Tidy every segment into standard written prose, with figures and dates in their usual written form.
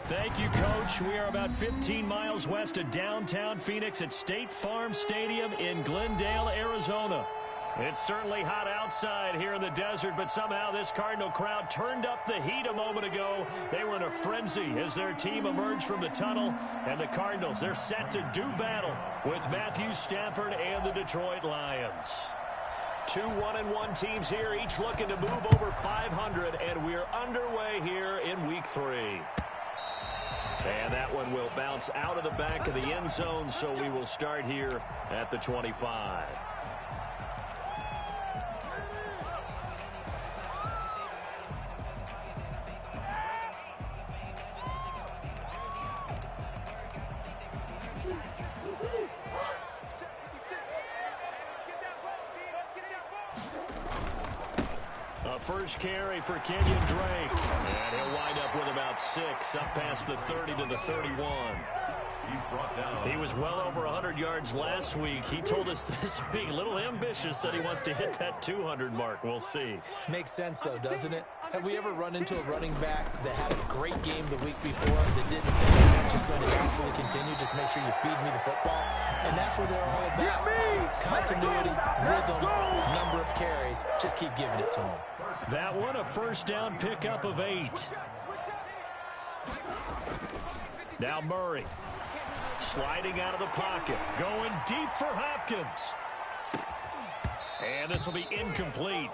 Thank you, Coach. We are about 15 miles west of downtown Phoenix at State Farm Stadium in Glendale, Arizona. It's certainly hot outside here in the desert, but somehow this Cardinal crowd turned up the heat a moment ago. They were in a frenzy as their team emerged from the tunnel, and the Cardinals, they're set to do battle with Matthew Stafford and the Detroit Lions. Two 1-1 teams here, each looking to move over 500, and we're underway here in Week 3. And that one will bounce out of the back of the end zone, so we will start here at the 25. First carry for Kenyon Drake. And he'll wind up with about 6, up past the 30 to the 31. He was well over 100 yards last week. He told us this week, a little ambitious, said he wants to hit that 200 mark. We'll see. Makes sense, though, doesn't it? Have we ever run into a running back that had a great game the week before that didn't think that's just going to naturally continue? Just make sure you feed me the football. And that's what they're all about. Continuity, rhythm, number of carries. Just keep giving it to them. That one, a first down pickup of 8. Now Murray. Sliding out of the pocket. Going deep for Hopkins. And this will be incomplete.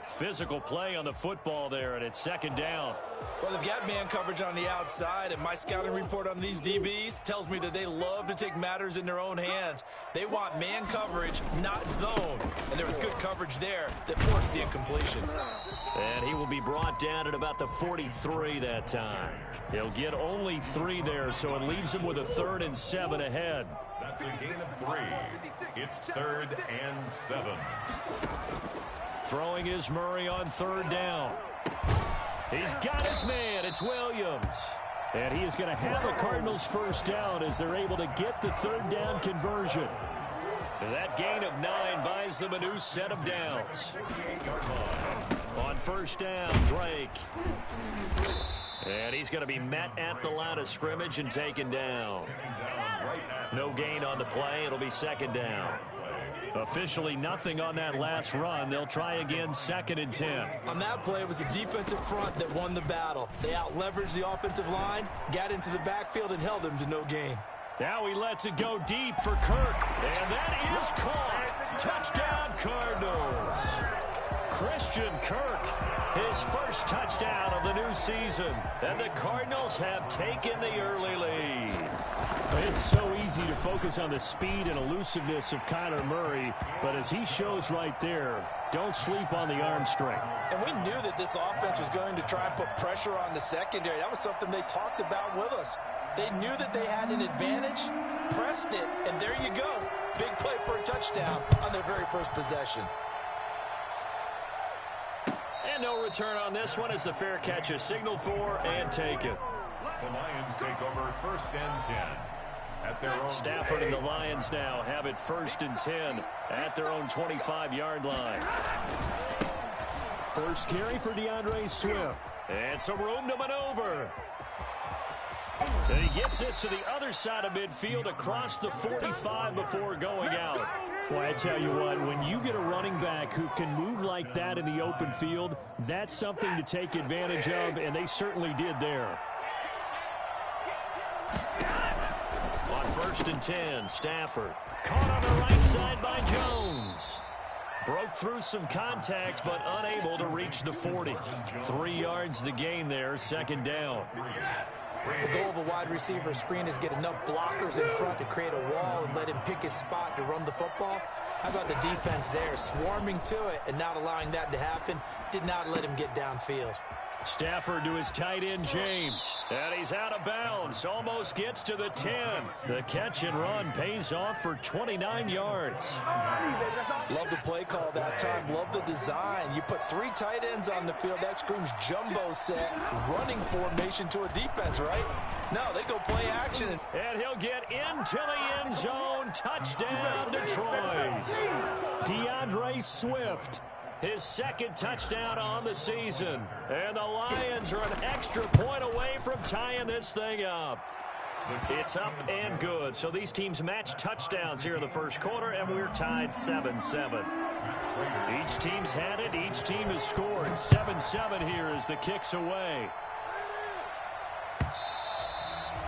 Physical play on the football there, and it's second down. Well, they've got man coverage on the outside, and my scouting report on these DBs tells me that they love to take matters in their own hands. They want man coverage, not zone. And there was good coverage there that forced the incompletion. And he will be brought down at about the 43 that time. He'll get only 3 there, so it leaves him with a 3rd and 7 ahead. That's a gain of 3. It's 3rd and 7. Throwing is Murray on 3rd down. He's got his man. It's Williams. And he is going to have a Cardinals first down as they're able to get the 3rd down conversion. That gain of 9 buys them a new set of downs. On first down, Drake. And he's going to be met at the line of scrimmage and taken down. No gain on the play. It'll be second down. Officially nothing on that last run. They'll try again, 2nd and 10. On that play, it was the defensive front that won the battle. They out-leveraged the offensive line, got into the backfield, and held them to no gain. Now he lets it go deep for Kirk. And that is caught. Touchdown, Cardinals. Christian Kirk, his first touchdown of the new season. And the Cardinals have taken the early lead. It's so easy to focus on the speed and elusiveness of Kyler Murray, but as he shows right there, don't sleep on the arm strength. And we knew that this offense was going to try and put pressure on the secondary. That was something they talked about with us. They knew that they had an advantage, pressed it, and there you go. Big play for a touchdown on their very first possession. And no return on this one as the fair catch is signaled for and taken. The Lions take over 1st and 10. At their own Stafford and the Lions now have it 1st and 10 at their own 25-yard line. First carry for DeAndre Swift. And some room to maneuver. So he gets this to the other side of midfield across the 45 before going out. Well, I tell you what, when you get a running back who can move like that in the open field, that's something to take advantage of, and they certainly did there. On 1st and 10, Stafford. Caught on the right side by Jones. Broke through some contact, but unable to reach the 40. 3 yards the gain there, 2nd down. The goal of a wide receiver screen is get enough blockers in front to create a wall and let him pick his spot to run the football. How about the defense there, swarming to it and not allowing that to happen? Did not let him get downfield. Stafford to his tight end, James. And he's out of bounds. Almost gets to the 10. The catch and run pays off for 29 yards. Love the play call that time. Love the design. You put 3 tight ends on the field. That screams jumbo set, running formation to a defense, right? No, they go play action. And he'll get into the end zone. Touchdown, Detroit. DeAndre Swift, his second touchdown on the season. And the Lions are an extra point away from tying this thing up. It's up and good. So these teams match touchdowns here in the first quarter, and we're tied 7-7. Each team's had it. Each team has scored. 7-7 here as the kick's away.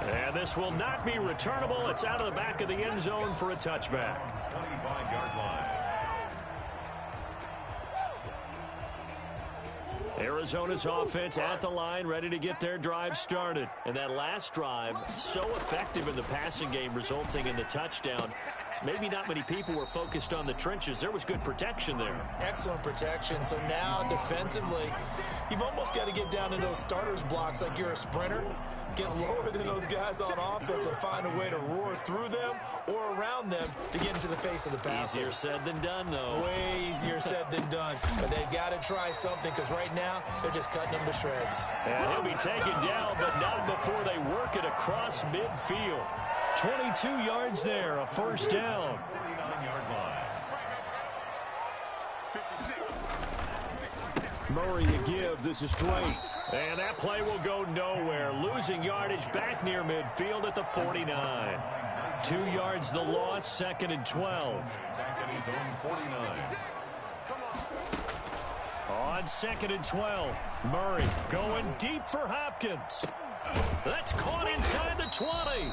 And this will not be returnable. It's out of the back of the end zone for a touchback. 25-yard line. Arizona's offense at the line, ready to get their drive started. And that last drive, so effective in the passing game, resulting in the touchdown. Maybe not many people were focused on the trenches. There was good protection there. Excellent protection. So now defensively, you've almost got to get down in those starters blocks like you're a sprinter. Get lower than those guys on offense and find a way to roar through them or around them to get into the face of the passer. Easier said than done, though. Way easier said than done. But they've got to try something because right now they're just cutting them to shreds. And he'll be taken down, but not before they work it across midfield. 22 yards there, a first down. 49-yard line. Murray to give. This is Drake. And that play will go nowhere. Losing yardage back near midfield at the 49. 2 yards the loss, 2nd and 12. Back at his own 49. On 2nd and 12. Murray going deep for Hopkins. That's caught inside the 20.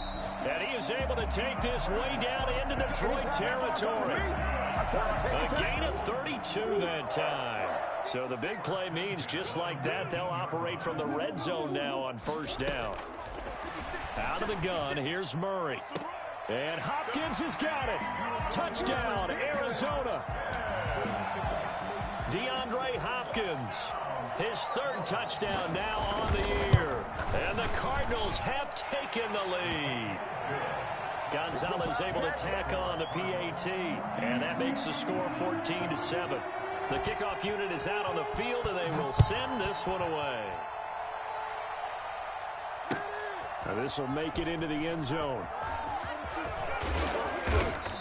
And he is able to take this way down into Detroit territory. A gain of 32 that time. So the big play means just like that, they'll operate from the red zone now on first down. Out of the gun, here's Murray. And Hopkins has got it. Touchdown, Arizona. DeAndre Hopkins. His 3rd touchdown now on the year. And the Cardinals have taken the lead. Gonzalez able to tack on the PAT. And that makes the score 14-7. The kickoff unit is out on the field, and they will send this one away. Now this will make it into the end zone.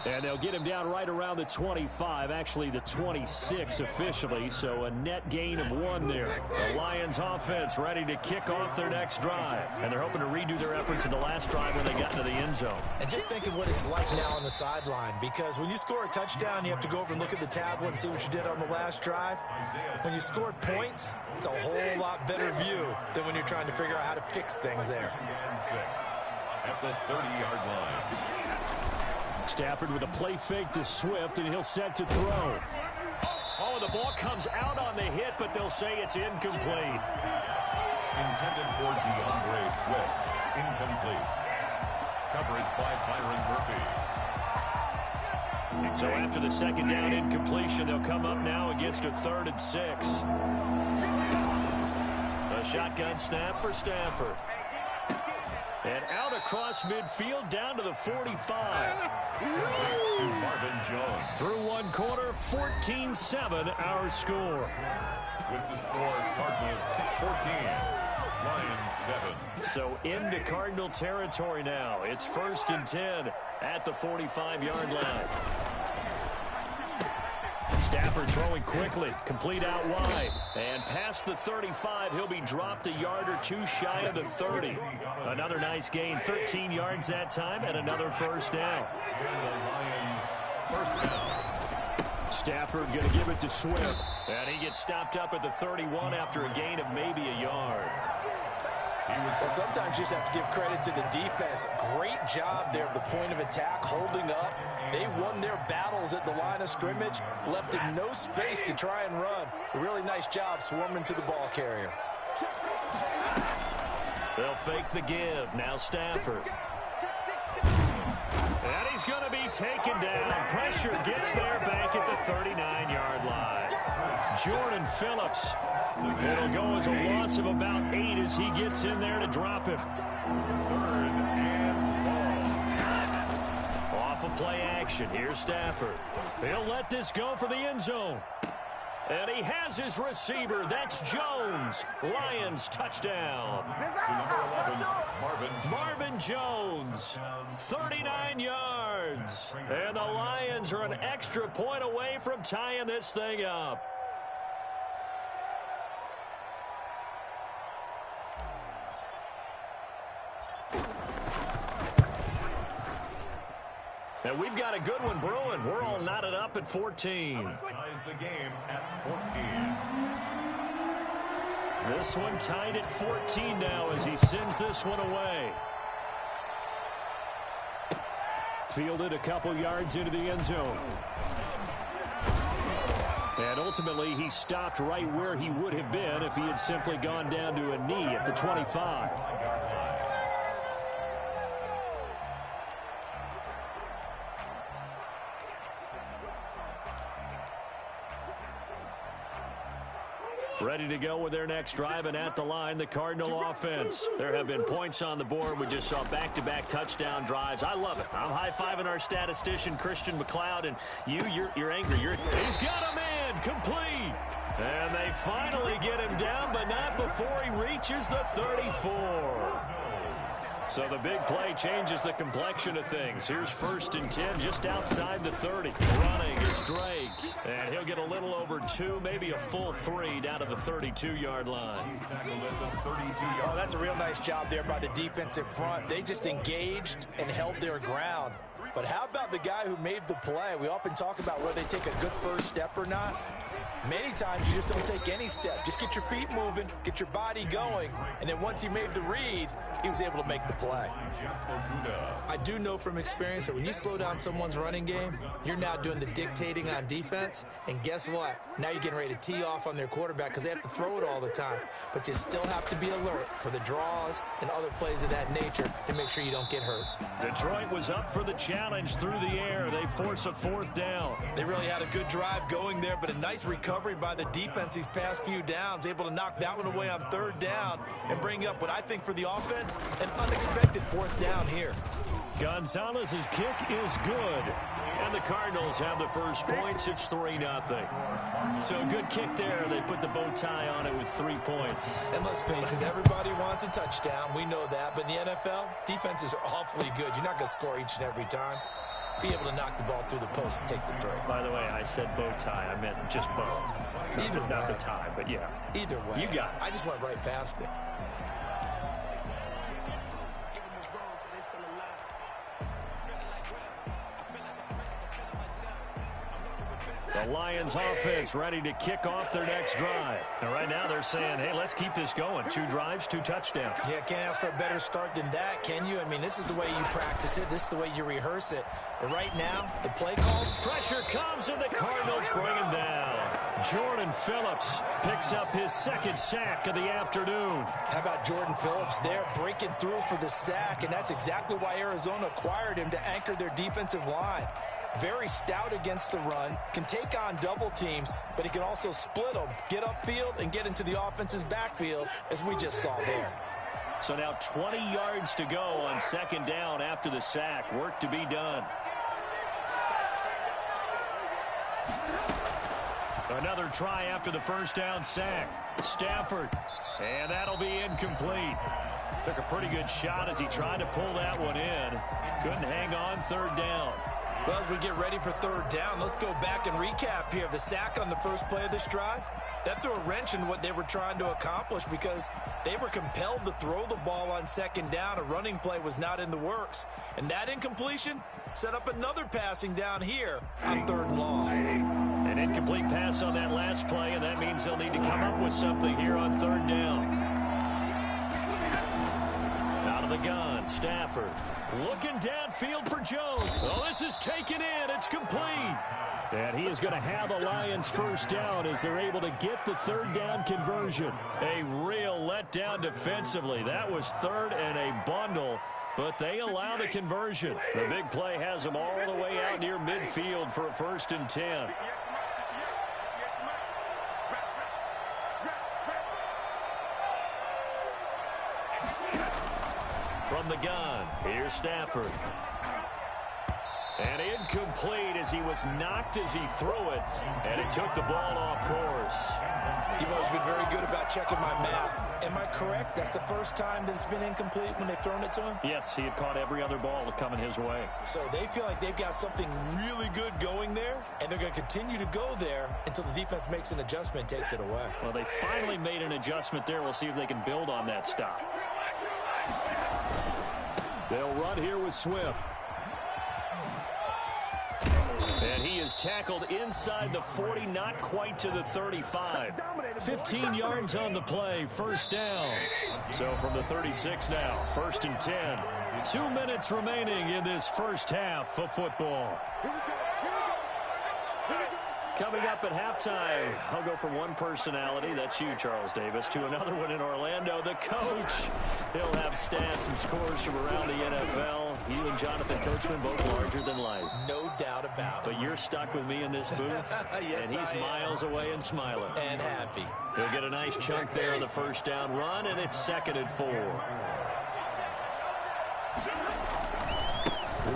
And they'll get him down right around the 25, actually the 26 officially, so a net gain of 1 there. The Lions offense ready to kick off their next drive, and they're hoping to redo their efforts in the last drive when they got into the end zone. And just think of what it's like now on the sideline, because when you score a touchdown, you have to go over and look at the tablet and see what you did on the last drive. When you scored points, it's a whole lot better view than when you're trying to figure out how to fix things there. And 6 at the 30-yard line. Stafford with a play fake to Swift, and he'll set to throw. Oh, the ball comes out on the hit, but they'll say it's incomplete. Intended for DeAndre Swift. Incomplete. Coverage by Byron Murphy. So after the 2nd down incompletion, they'll come up now against a 3rd and 6. A shotgun snap for Stafford. And out across midfield down to the 45. To Marvin Jones. Through 1 quarter, 14-7 our score. With the score, Cardinals 14, Lions 7. So into Cardinal territory now. It's 1st and 10 at the 45-yard line. Stafford throwing quickly, complete out wide, and past the 35, he'll be dropped a yard or 2 shy of the 30. Another nice gain, 13 yards that time, and another first down. First down. Stafford going to give it to Swift, and he gets stopped up at the 31 after a gain of maybe a yard. Well, sometimes you just have to give credit to the defense. Great job there at the point of attack, holding up. They won their battles at the line of scrimmage, left in no space to try and run. A really nice job swarming to the ball carrier. They'll fake the give. Now Stafford. And he's going to be taken down. Pressure gets there back at the 39-yard line. Jordan Phillips. It'll go as a loss of about 8 as he gets in there to drop him. 3rd and ball. Off of play action. Here's Stafford. He'll let this go for the end zone. And he has his receiver. That's Jones. Lions touchdown. To number 11, Marvin Jones. 39 yards. And the Lions are an extra point away from tying this thing up. And we've got a good one brewing. We're all knotted up at 14. Ties the game at 14. This one tied at 14 now as he sends this one away. Fielded a couple yards into the end zone. And ultimately, he stopped right where he would have been if he had simply gone down to a knee at the 25. Ready to go with their next drive, and at the line, the Cardinal offense. There have been points on the board. We just saw back-to-back touchdown drives. I love it. I'm high-fiving our statistician, Christian McLeod, and you're angry. He's got him in, complete. And they finally get him down, but not before he reaches the 34. So the big play changes the complexion of things. Here's 1st and 10 just outside the 30. Running is Drake. And he'll get a little over 2, maybe a full 3 down to the 32-yard line. Oh, that's a real nice job there by the defensive front. They just engaged and held their ground. But how about the guy who made the play? We often talk about whether they take a good first step or not. Many times you just don't take any step. Just get your feet moving, get your body going, and then once he made the read, he was able to make the play. I do know from experience that when you slow down someone's running game, you're now doing the dictating on defense, and guess what? Now you're getting ready to tee off on their quarterback because they have to throw it all the time. But you still have to be alert for the draws and other plays of that nature to make sure you don't get hurt. Detroit was up for the challenge through the air. They force a 4th down. They really had a good drive going there, but a nice recovery by the defense these past few downs, able to knock that one away on 3rd down and bring up what I think for the offense, an unexpected 4th down here. Gonzalez's kick is good. And the Cardinals have the first points. It's 3-0. So a good kick there. They put the bow tie on it with 3 points. And let's face it, everybody wants a touchdown. We know that. But in the NFL, defenses are awfully good. You're not going to score each and every time. Be able to knock the ball through the post and take the throw. By the way, I said bow tie. I meant just bow. Not the tie, but yeah. Either way. You got it. I just went right past it. The Lions offense ready to kick off their next drive. And right now they're saying, hey, let's keep this going. 2 drives, 2 touchdowns. Yeah, can't ask for a better start than that, can you? I mean, this is the way you practice it. This is the way you rehearse it. But right now, the play call. Pressure comes and the Cardinals bring him down. Jordan Phillips picks up his 2nd sack of the afternoon. How about Jordan Phillips there breaking through for the sack? And that's exactly why Arizona acquired him to anchor their defensive line. Very stout against the run, can take on double teams, but he can also split them, get upfield, and get into the offense's backfield, as we just saw there. So now 20 yards to go on 2nd down after the sack. Work to be done. Another try after the 1st down sack. Stafford, and that'll be incomplete. Took a pretty good shot as he tried to pull that one in. Couldn't hang on 3rd down. Well, as we get ready for 3rd down, let's go back and recap here. The sack on the first play of this drive, that threw a wrench in what they were trying to accomplish because they were compelled to throw the ball on 2nd down. A running play was not in the works. And that incompletion set up another passing down here on 3rd and long. An incomplete pass on that last play, and that means they'll need to come up with something here on 3rd down. Out of the gun, Stafford. Looking downfield for Jones. Oh, this is taken in. It's complete. And he is going to have the Lions' 1st down as they're able to get the 3rd down conversion. A real letdown defensively. That was 3rd and a bundle, but they allow the conversion. The big play has them all the way out near midfield for a 1st and 10. From the gun, here's Stafford. And incomplete as he was knocked as he threw it, and it took the ball off course. You've always been very good about checking my math. Am I correct? That's the first time that it's been incomplete when they've thrown it to him? Yes, he had caught every other ball coming his way. So they feel like they've got something really good going there, and they're going to continue to go there until the defense makes an adjustment and takes it away. Well, they finally made an adjustment there. We'll see if they can build on that stop. They'll run here with Swift. And he is tackled inside the 40, not quite to the 35. 15 yards on the play, first down. So from the 36 now, 1st and 10. 2 minutes remaining in this first half of football. Coming up at halftime, I'll go from one personality, that's you, Charles Davis, to another one in Orlando, the coach. He'll have stats and scores from around the NFL. You and Jonathan Coachman both larger than life. No doubt about it. But you're stuck with me in this booth, yes, and he's miles away and smiling. And happy. He'll get a nice chunk there on the first down run, and it's 2nd and 4.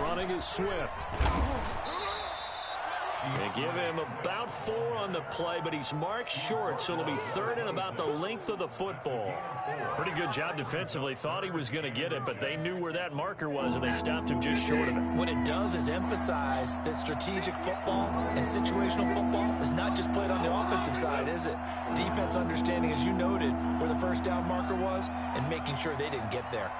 Running is Swift. They give him about 4 on the play, but he's marked short, so it'll be 3rd and about the length of the football. Pretty good job defensively. Thought he was going to get it, but they knew where that marker was, and they stopped him just short of it. What it does is emphasize that strategic football and situational football is not just played on the offensive side, is it? Defense understanding, as you noted, where the first down marker was and making sure they didn't get there.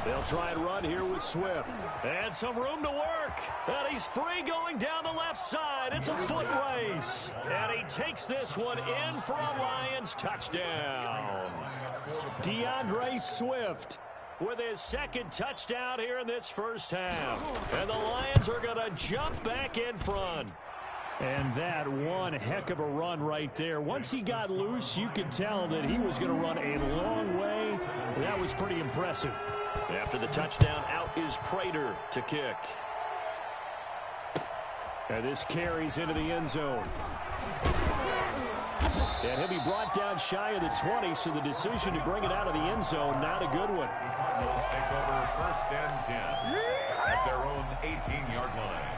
They'll try and run here with Swift. And some room to work. And he's free going down the left side. It's a foot race. And he takes this one in for a Lions touchdown. DeAndre Swift with his 2nd touchdown here in this first half. And the Lions are going to jump back in front. And that one heck of a run right there. Once he got loose, you could tell that he was going to run a long way. That was pretty impressive. After the touchdown, out is Prater to kick. And this carries into the end zone. And he'll be brought down shy of the 20, so the decision to bring it out of the end zone, not a good one. They'll take over 1st and 10 at their own 18-yard line.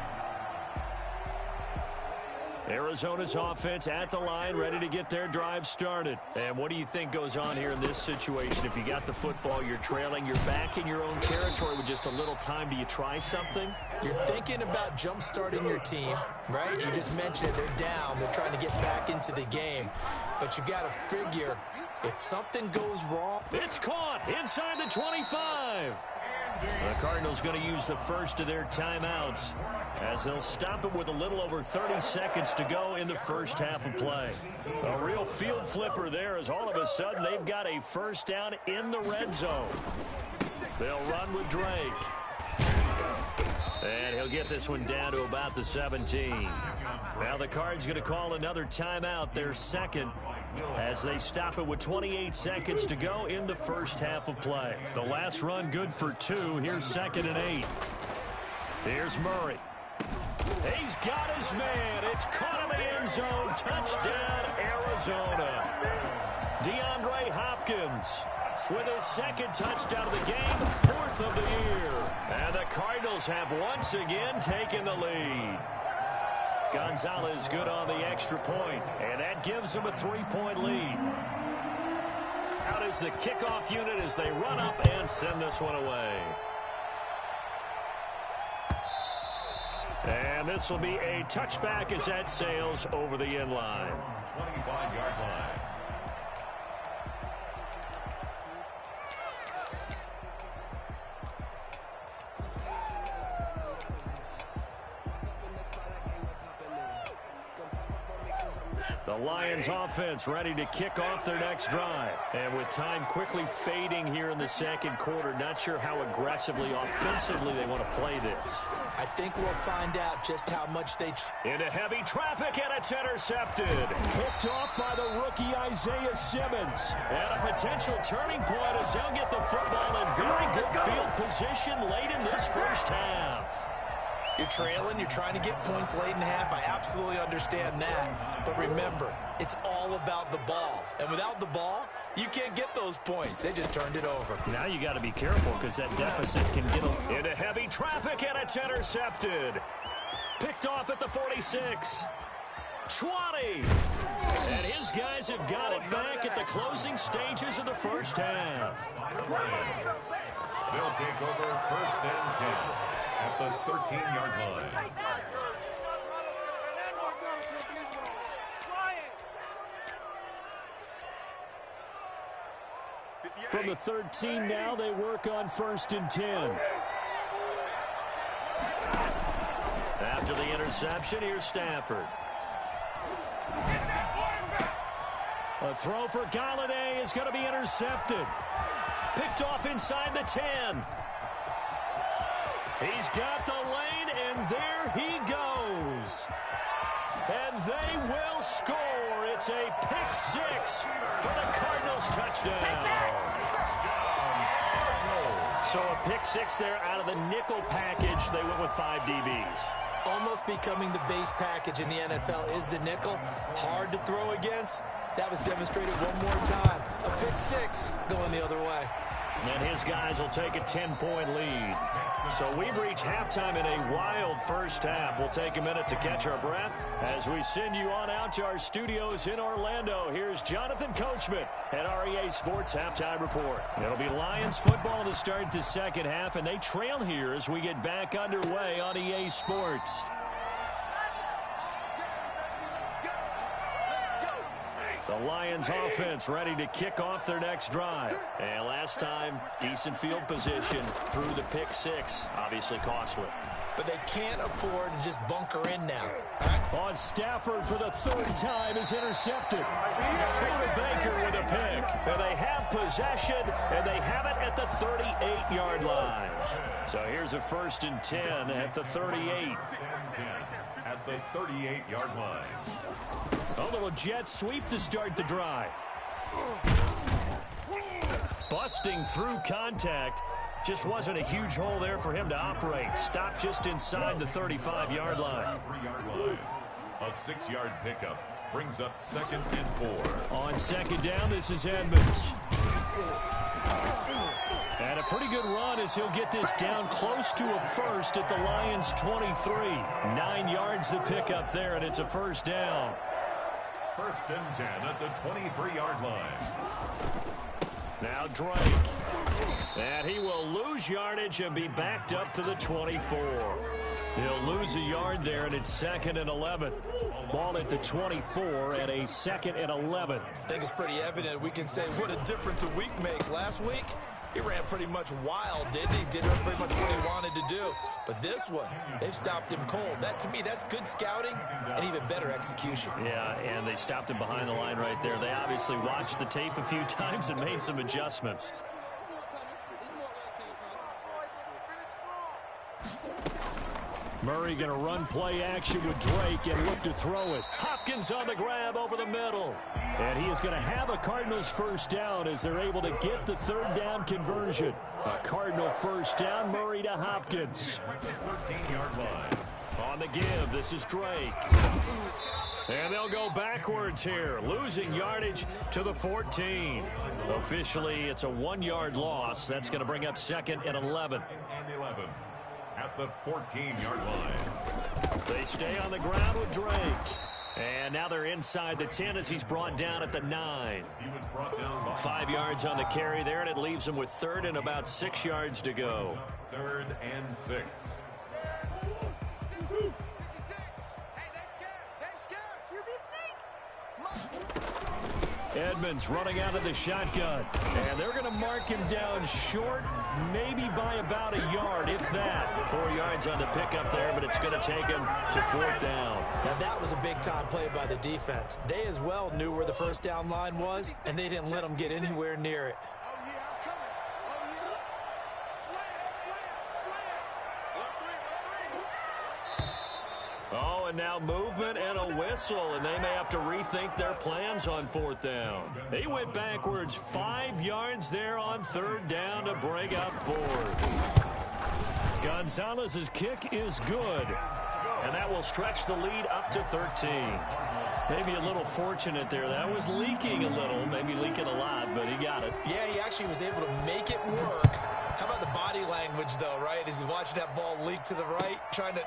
Arizona's offense at the line, ready to get their drive started. And what do you think goes on here in this situation? If you got the football, you're trailing, you're back in your own territory with just a little time. Do you try something? You're thinking about jump-starting your team, right? You just mentioned it. They're down. They're trying to get back into the game. But you got to figure, if something goes wrong. It's caught inside the 25. The Cardinals going to use the first of their timeouts as they'll stop it with a little over 30 seconds to go in the first half of play. A real field flipper there as all of a sudden they've got a first down in the red zone. They'll run with Drake. And he'll get this one down to about the 17. Now the Cards going to call another timeout, their 2nd, as they stop it with 28 seconds to go in the first half of play. The last run good for 2. Here's 2nd and 8. Here's Murray. He's got his man. It's caught in the end zone. Touchdown, Arizona. DeAndre Hopkins with his 2nd touchdown of the game, 4th of the year. And the Cardinals have once again taken the lead. Gonzalez good on the extra point, and that gives them a 3-point lead. Out is the kickoff unit as they run up and send this one away. And this will be a touchback as that sails over the end line. 25-yard line. The Lions offense ready to kick off their next drive. And with time quickly fading here in the 2nd quarter, not sure how aggressively, offensively they want to play this. I think we'll find out just how much they... Into heavy traffic, and it's intercepted. Picked off by the rookie Isaiah Simmons. And a potential turning point as they'll get the football in very good field position late in this first half. You're trailing, you're trying to get points late in half. I absolutely understand that. But remember, it's all about the ball. And without the ball, you can't get those points. They just turned it over. Now you got to be careful because that deficit can get into heavy traffic, and it's intercepted. Picked off at the 46. Schwade. And his guys have got it back at the closing stages of the first half. They'll take over 1st and 10 at the 13-yard line. From the 13 now, they work on 1st and 10. After the interception, here's Stafford. A throw for Galladay is going to be intercepted. Picked off inside the 10. He's got the lane, and there he goes. And they will score. It's a pick 6 for the Cardinals touchdown. So a pick 6 there out of the nickel package. They went with 5 DBs. Almost becoming the base package in the NFL is the nickel. Hard to throw against. That was demonstrated one more time. A pick 6 going the other way. And his guys will take a 10-point lead. So we've reached halftime in a wild first half. We'll take a minute to catch our breath as we send you on out to our studios in Orlando. Here's Jonathan Coachman at REA Sports Halftime Report. It'll be Lions football to start the second half, and they trail here as we get back underway on EA Sports. The Lions offense ready to kick off their next drive. And last time, decent field position through the pick 6. Obviously costly. But they can't afford to just bunker in now. On Stafford for the 3rd time is intercepted. Buda Baker with a pick. And they have possession, and they have it at the 38-yard line. So here's a 1st and 10 at the 38. At the 38-yard line. A little jet sweep to start the drive. Busting through contact. Just wasn't a huge hole there for him to operate. Stopped just inside the 35-yard line. A 6-yard pickup brings up 2nd and 4. On 2nd down, this is Edmonds. And a pretty good run as he'll get this down close to a 1st at the Lions' 23. 9 yards to pick up there, and it's a 1st down. 1st and 10 at the 23-yard line. Now Drake. And he will lose yardage and be backed up to the 24. He'll lose a yard there, and it's 2nd and 11. Ball at the 24 at a 2nd and 11. I think it's pretty evident. We can say what a difference a week makes. Last week, he ran pretty much wild, didn't he? Did pretty much what he wanted to do. But this one, they've stopped him cold. That, to me, that's good scouting and even better execution. Yeah, and they stopped him behind the line right there. They obviously watched the tape a few times and made some adjustments. Murray going to run play action with Drake and look to throw it. Hopkins on the grab over the middle. And he is going to have a Cardinals 1st down as they're able to get the 3rd down conversion. A Cardinal 1st down, Murray to Hopkins. 13-yard line. On the give, this is Drake. And they'll go backwards here, losing yardage to the 14. Officially, it's a 1-yard loss. That's going to bring up 2nd and 11. And 11. At the 14-yard line. They stay on the ground with Drake. And now they're inside the 10 as he's brought down at the 9. He was brought down by 5 yards on the carry there, and it leaves him with 3rd and about 6 yards to go. 3rd and 6. Edmonds running out of the shotgun. And they're going to mark him down short, maybe by about a yard, if that. 4 yards on the pickup there, but it's going to take him to 4th down. Now, that was a big-time play by the defense. They as well knew where the 1st down line was, and they didn't let them get anywhere near it. Oh, and now movement and a whistle, and they may have to rethink their plans on 4th down. They went backwards 5 yards there on 3rd down to bring up 4th. Gonzalez's kick is good, and that will stretch the lead up to 13. Maybe a little fortunate there. That was leaking a little, maybe leaking a lot, but he got it. Yeah, he actually was able to make it work. How about the body language, though, right? As he's watching that ball leak to the right, trying to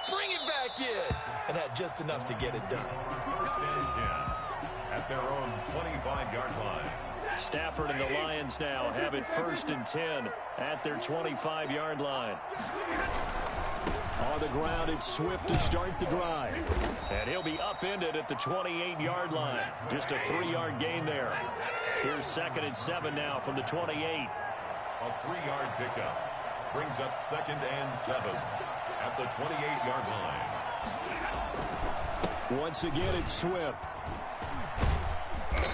bring it back in, and had just enough to get it done. 1st and 10 at their own 25-yard line. Stafford and the Lions now have it 1st and 10 at their 25-yard line. On the ground, it's Swift to start the drive. And he'll be upended at the 28-yard line. Just a 3-yard gain there. Here's 2nd and 7 now from the 28. A 3-yard pickup brings up 2nd and 7 at the 28-yard line. Once again, it's Swift.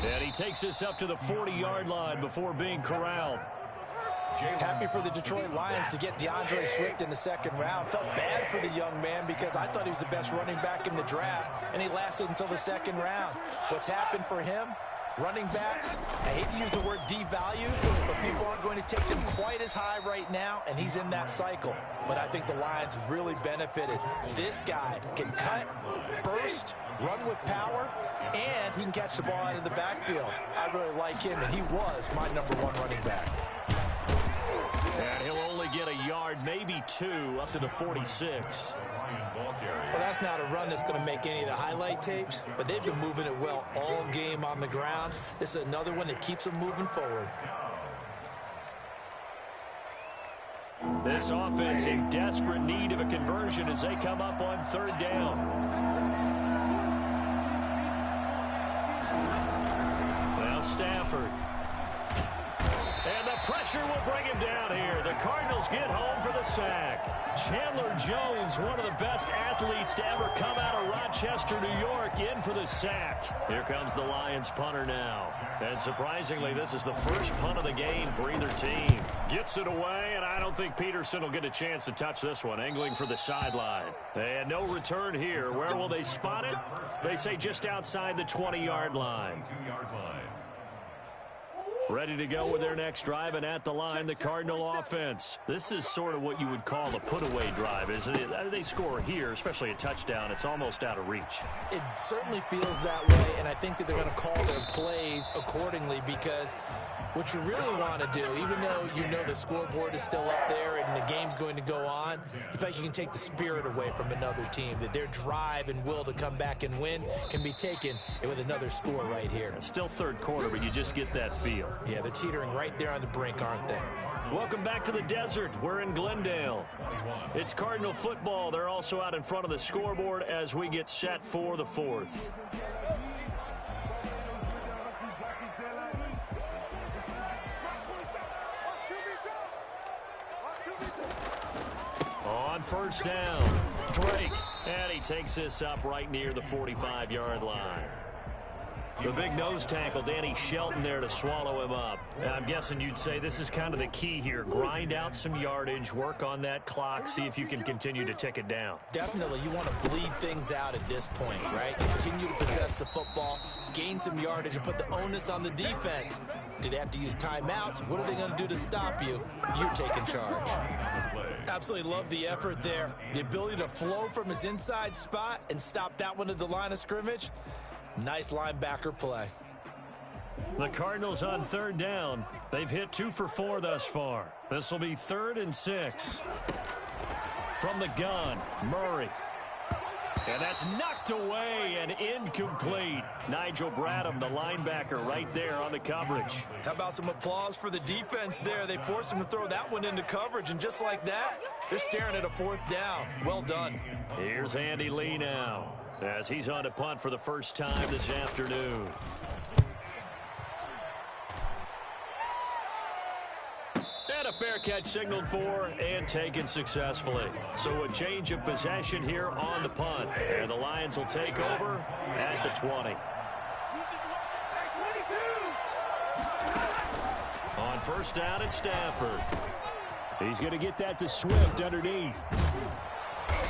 And he takes this up to the 40-yard line before being corralled. Happy for the Detroit Lions to get DeAndre Swift in the 2nd round. Felt bad for the young man because I thought he was the best running back in the draft, and he lasted until the 2nd round. What's happened for him? Running backs, I hate to use the word devalue, but people aren't going to take them quite as high right now, and he's in that cycle. But I think the Lions really benefited. This guy can cut, burst, run with power, and he can catch the ball out of the backfield. I really like him, and he was my #1 running back. And he'll only get a yard, maybe 2, up to the 46. Well, that's not a run that's going to make any of the highlight tapes, but they've been moving it well all game on the ground. This is another one that keeps them moving forward. This offense in desperate need of a conversion as they come up on 3rd down. Now Stafford. And the pressure will bring him down here. The Cardinals get home for the sack. Chandler Jones, one of the best athletes to ever come out of Rochester, New York, in for the sack. Here comes the Lions punter now. And surprisingly, this is the first punt of the game for either team. Gets it away, and I don't think Peterson will get a chance to touch this one, angling for the sideline. And no return here. Where will they spot it? They say just outside the 20-yard line. Ready to go with their next drive, and at the line, the Cardinal offense. This is sort of what you would call a put-away drive, isn't it? They score here, especially a touchdown. It's almost out of reach. It certainly feels that way, and I think that they're going to call their plays accordingly because what you really want to do, even though you know the scoreboard is still up there and the game's going to go on, you feel like you can take the spirit away from another team, that their drive and will to come back and win can be taken with another score right here. Still 3rd quarter, but you just get that feel. Yeah, they're teetering right there on the brink, aren't they? Welcome back to the desert. We're in Glendale. It's Cardinal football. They're also out in front of the scoreboard as we get set for the 4th. On 1st down, Drake. And he takes this up right near the 45-yard line. The big nose tackle, Danny Shelton, there to swallow him up. I'm guessing you'd say this is kind of the key here. Grind out some yardage, work on that clock, see if you can continue to tick it down. Definitely, you want to bleed things out at this point, right? Continue to possess the football, gain some yardage, and put the onus on the defense. Do they have to use timeouts? What are they going to do to stop you? You're taking charge. Absolutely love the effort there. The ability to flow from his inside spot and stop that one at the line of scrimmage. Nice linebacker play. The Cardinals on 3rd down. They've hit 2 for 4 thus far. This will be 3rd and 6. From the gun, Murray. And that's knocked away and incomplete. Nigel Bradham, the linebacker, right there on the coverage. How about some applause for the defense there? They forced him to throw that one into coverage, and just like that, they're staring at a 4th down. Well done. Here's Andy Lee now, as he's on to punt for the first time this afternoon. And a fair catch signaled for and taken successfully. So a change of possession here on the punt. And the Lions will take over at the 20. On 1st down, it's Stafford. He's going to get that to Swift underneath.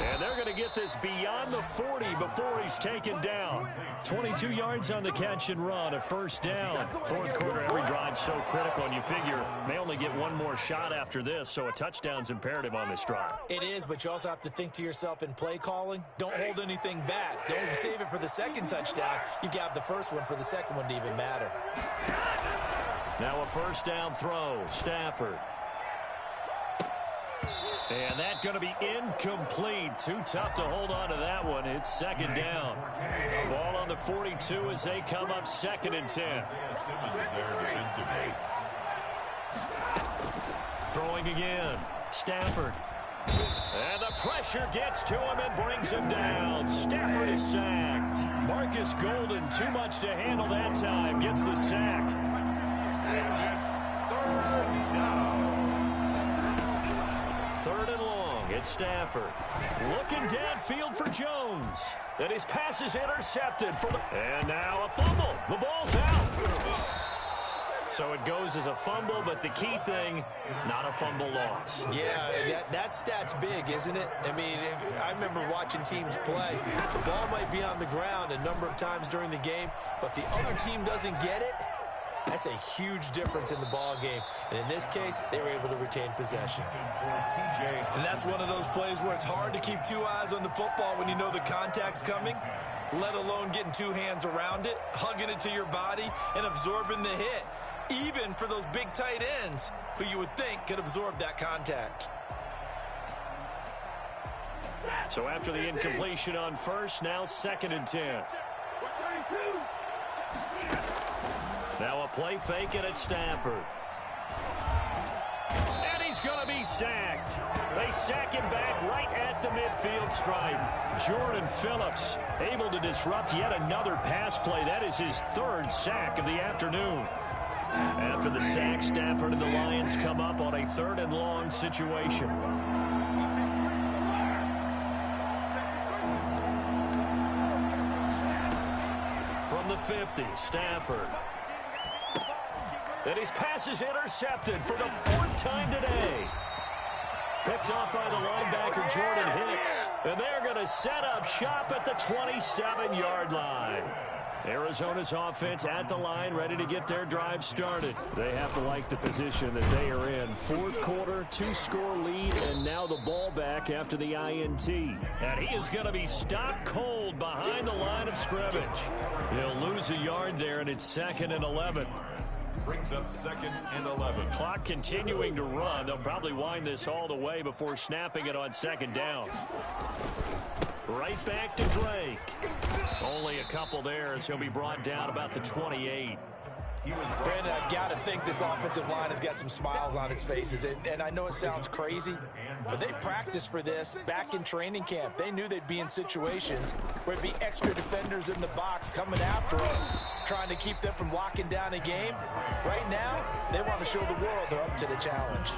And they're going to get this beyond the 40 before he's taken down. 22 yards on the catch and run, a 1st down. 4th quarter, every drive so critical, and you figure they only get one more shot after this, so a touchdown's imperative on this drive. It is, but you also have to think to yourself in play calling, don't hold anything back. Don't save it for the 2nd touchdown. You got the 1st one for the 2nd one to even matter. Now a 1st down throw, Stafford. And that's going to be incomplete. Too tough to hold on to that one. It's 2nd down. Ball on the 42 as they come up 2nd and 10. Throwing again. Stafford. And the pressure gets to him and brings him down. Stafford is sacked. Marcus Golden, too much to handle that time, gets the sack. It's Stafford. Looking downfield for Jones. And his pass is intercepted. And now a fumble. The ball's out. So it goes as a fumble, but the key thing, not a fumble loss. Yeah, that stat's big, isn't it? I mean, I remember watching teams play. The ball might be on the ground a number of times during the game, but the other team doesn't get it. That's a huge difference in the ball game. And in this case, they were able to retain possession. And that's one of those plays where it's hard to keep two eyes on the football when you know the contact's coming, let alone getting two hands around it, hugging it to your body, and absorbing the hit. Even for those big tight ends who you would think could absorb that contact. So after the incompletion on first, now 2nd and 10. Now a play fake it at Stafford. And he's going to be sacked. They sack him back right at the midfield stripe. Jordan Phillips able to disrupt yet another pass play. That is his 3rd sack of the afternoon. After the sack, Stafford and the Lions come up on a 3rd and long situation. From the 50, Stafford. And his pass is intercepted for the 4th time today. Picked off by the linebacker, Jordan Hicks. And they're going to set up shop at the 27-yard line. Arizona's offense at the line, ready to get their drive started. They have to like the position that they are in. 4th quarter, 2-score lead, and now the ball back after the INT. And he is going to be stopped cold behind the line of scrimmage. He'll lose a yard there, and it's 2nd and 11. Brings up 2nd and 11. Clock continuing to run. They'll probably wind this all the way before snapping it on 2nd down. Right back to Drake. Only a couple there as he'll be brought down about the 28. Brandon, I've got to think this offensive line has got some smiles on its faces. And I know it sounds crazy, but they practiced for this back in training camp. They knew they'd be in situations where it'd be extra defenders in the box coming after them, trying to keep them from locking down a game. Right now, they want to show the world they're up to the challenge.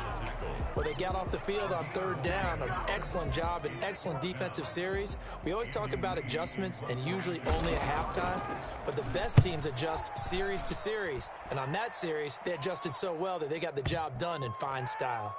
Well, they got off the field on 3rd down. An excellent job, an excellent defensive series. We always talk about adjustments and usually only at halftime, but the best teams adjust series to series. And on that series, they adjusted so well that they got the job done in fine style.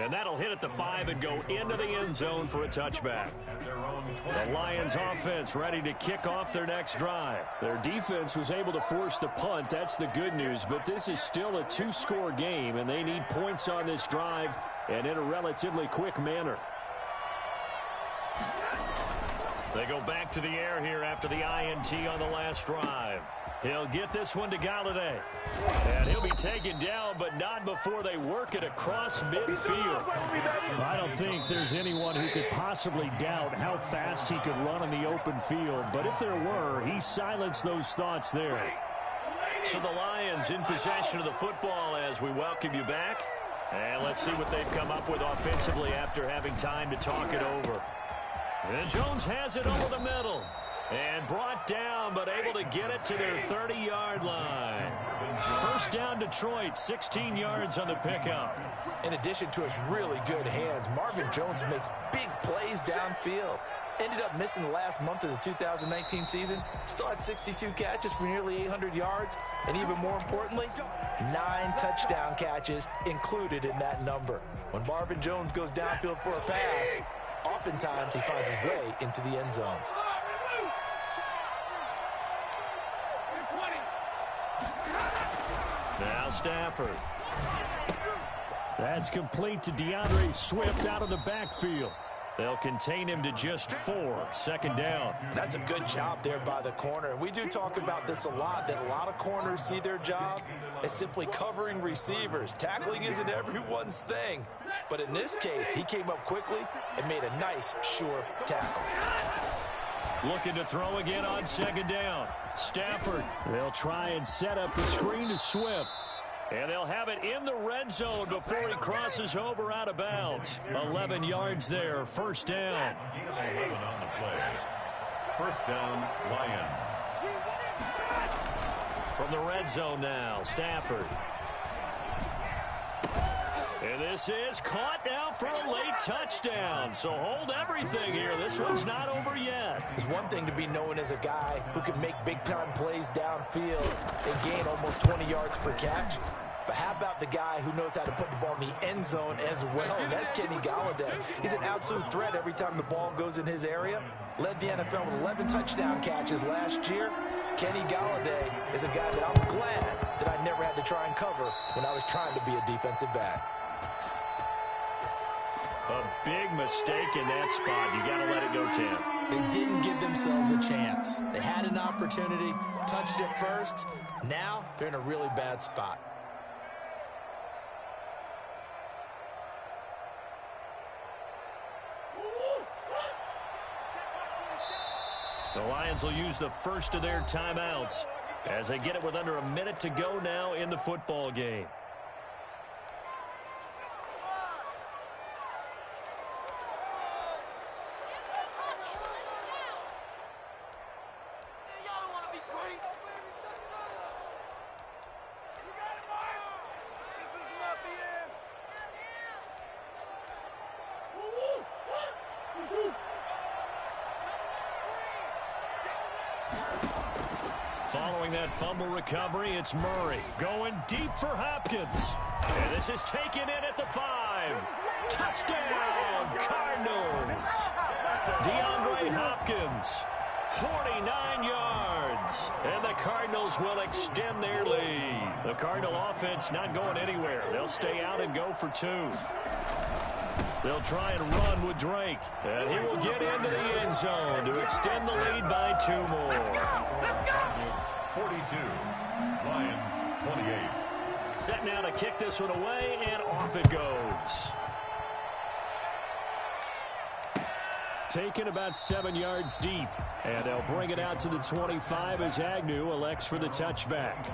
And that'll hit at the 5 and go into the end zone for a touchback. The Lions offense ready to kick off their next drive. Their defense was able to force the punt. That's the good news. But this is still a 2-score game, and they need points on this drive and in a relatively quick manner. They go back to the air here after the INT on the last drive. He'll get this one to Galladay. And he'll be taken down, but not before they work it across midfield. I don't think there's anyone who could possibly doubt how fast he could run in the open field. But if there were, he silenced those thoughts there. So the Lions in possession of the football as we welcome you back. And let's see what they've come up with offensively after having time to talk it over. And Jones has it over the middle. And brought down, but able to get it to their 30-yard line. 1st down Detroit, 16 yards on the pickup. In addition to his really good hands, Marvin Jones makes big plays downfield. Ended up missing the last month of the 2019 season. Still had 62 catches for nearly 800 yards. And even more importantly, 9 touchdown catches included in that number. When Marvin Jones goes downfield for a pass, oftentimes he finds his way into the end zone. Now Stafford. That's complete to DeAndre Swift out of the backfield. They'll contain him to just 4. 2nd down. That's a good job there by the corner. And we do talk about this a lot, that a lot of corners see their job as simply covering receivers. Tackling isn't everyone's thing. But in this case, he came up quickly and made a nice, sure tackle. Looking to throw again on 2nd down. Stafford. They'll try and set up the screen to Swift. And they'll have it in the red zone before he crosses over out of bounds. 11 yards there, 1st down. 11 on the play. 1st down, Lions. From the red zone now, Stafford. And this is caught now for a late touchdown. So hold everything here. This one's not over yet. It's one thing to be known as a guy who can make big-time plays downfield and gain almost 20 yards per catch. But how about the guy who knows how to put the ball in the end zone as well? And that's Kenny Golladay. He's an absolute threat every time the ball goes in his area. Led the NFL with 11 touchdown catches last year. Kenny Golladay is a guy that I'm glad that I never had to try and cover when I was trying to be a defensive back. A big mistake in that spot. You got to let it go, Tim. They didn't give themselves a chance. They had an opportunity, touched it first. Now they're in a really bad spot. The Lions will use the first of their timeouts as they get it with under a minute to go now in the football game. Following that fumble recovery, it's Murray going deep for Hopkins. And this is taken in at the 5. Touchdown, Cardinals. DeAndre Hopkins, 49 yards. And the Cardinals will extend their lead. The Cardinal offense not going anywhere. They'll stay out and go for 2. They'll try and run with Drake. And he will get into the end zone to extend the lead by 2 more. Let's go! 42, Lions 28. Set now to kick this one away, and off it goes. Taken about 7 yards deep. And they'll bring it out to the 25 as Agnew elects for the touchback.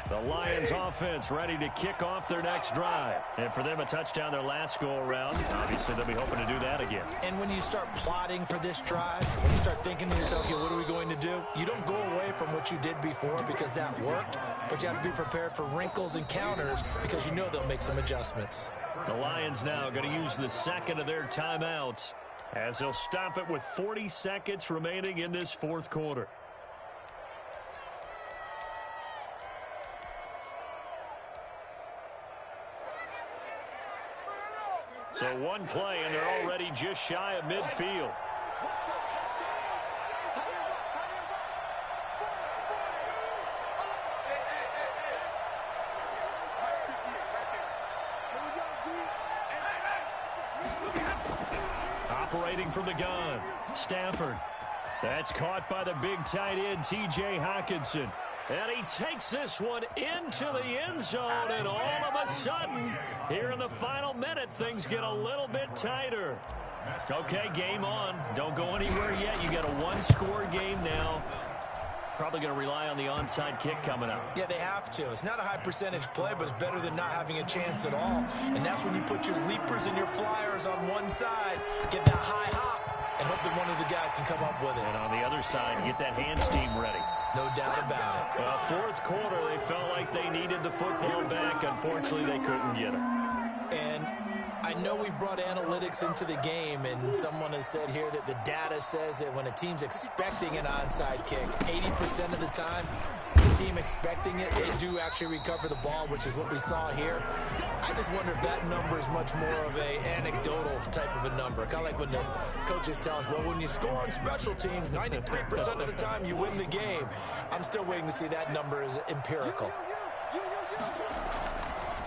The Lions offense ready to kick off their next drive. And for them, a touchdown their last go-around. Obviously, they'll be hoping to do that again. And when you start plotting for this drive, when you start thinking to yourself, okay, what are we going to do? You don't go away from what you did before because that worked, but you have to be prepared for wrinkles and counters because you know they'll make some adjustments. The Lions now going to use the second of their timeouts as they'll stop it with 40 seconds remaining in this fourth quarter. So one play, and they're already just shy of midfield. Operating from the gun, Stafford. That's caught by the big tight end, T.J. Hockenson. And he takes this one into the end zone, and all of a sudden, here in the final minute, things get a little bit tighter. Okay, game on. Don't go anywhere yet. You got a one-score game now. Probably going to rely on the onside kick coming up. Yeah, they have to. It's not a high-percentage play, but it's better than not having a chance at all. And that's when you put your leapers and your flyers on one side, get that high hop, and hope that one of the guys can come up with it. And on the other side, get that hands team ready. No doubt about it. Well, fourth quarter, they felt like they needed the football back. Unfortunately, they couldn't get it. And I know we brought analytics into the game, and someone has said here that the data says that when a team's expecting an onside kick, 80% of the time, the team expecting it, they do actually recover the ball, which is what we saw here. I just wonder if that number is much more of a anecdotal type of a number. Kind of like when the coaches tell us, well, when you score on special teams, 93% of the time you win the game. I'm still waiting to see that number is empirical.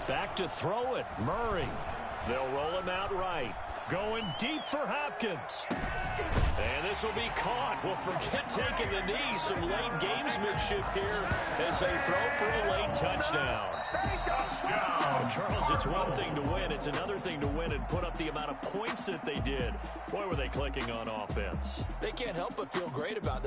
Back to throw it, Murray. They'll roll him out right. Going deep for Hopkins. And this will be caught. Well, forget taking the knee. Some late gamesmanship here as they throw for a late touchdown. Well, Charles, it's one thing to win. It's another thing to win and put up the amount of points that they did. Boy, were they clicking on offense. They can't help but feel great about this.